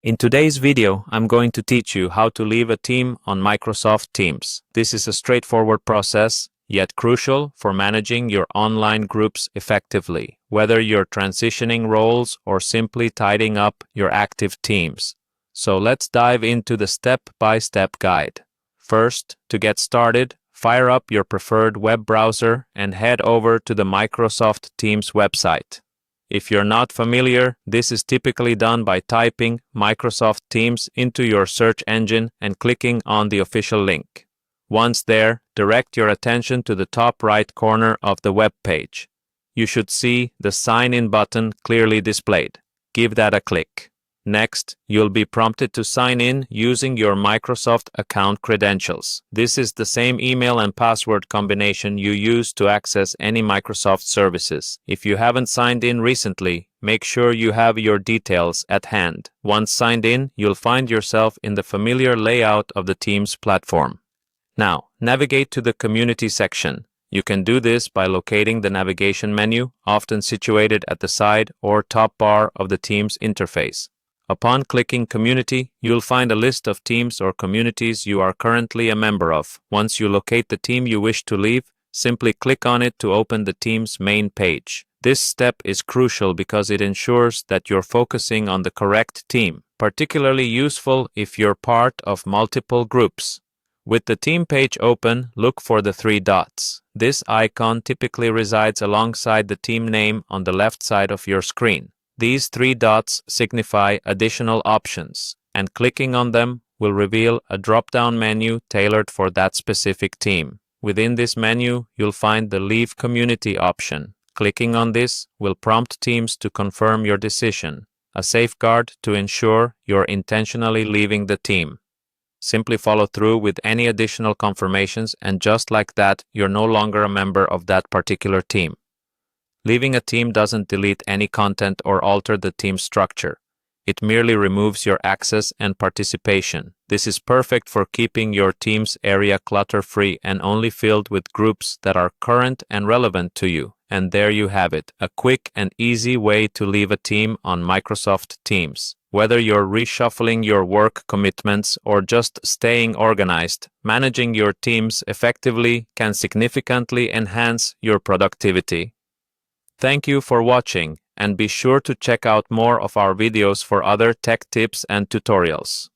In today's video, I'm going to teach you how to leave a team on Microsoft Teams. This is a straightforward process, yet crucial for managing your online groups effectively, whether you're transitioning roles or simply tidying up your active teams. So let's dive into the step-by-step guide. First, to get started, fire up your preferred web browser and head over to the Microsoft Teams website. If you're not familiar, this is typically done by typing Microsoft Teams into your search engine and clicking on the official link. Once there, direct your attention to the top right corner of the web page. You should see the Sign In button clearly displayed. Give that a click. Next, you'll be prompted to sign in using your Microsoft account credentials. This is the same email and password combination you use to access any Microsoft services. If you haven't signed in recently, make sure you have your details at hand. Once signed in, you'll find yourself in the familiar layout of the Teams platform. Now, navigate to the Community section. You can do this by locating the navigation menu, often situated at the side or top bar of the Teams interface. Upon clicking Community, you'll find a list of teams or communities you are currently a member of. Once you locate the team you wish to leave, simply click on it to open the team's main page. This step is crucial because it ensures that you're focusing on the correct team, particularly useful if you're part of multiple groups. With the team page open, look for the three dots. This icon typically resides alongside the team name on the left side of your screen. These three dots signify additional options, and clicking on them will reveal a drop-down menu tailored for that specific team. Within this menu, you'll find the Leave Community option. Clicking on this will prompt Teams to confirm your decision, a safeguard to ensure you're intentionally leaving the team. Simply follow through with any additional confirmations, and just like that, you're no longer a member of that particular team. Leaving a team doesn't delete any content or alter the team's structure. It merely removes your access and participation. This is perfect for keeping your team's area clutter-free and only filled with groups that are current and relevant to you. And there you have it, a quick and easy way to leave a team on Microsoft Teams. Whether you're reshuffling your work commitments or just staying organized, managing your teams effectively can significantly enhance your productivity. Thank you for watching, and be sure to check out more of our videos for other tech tips and tutorials.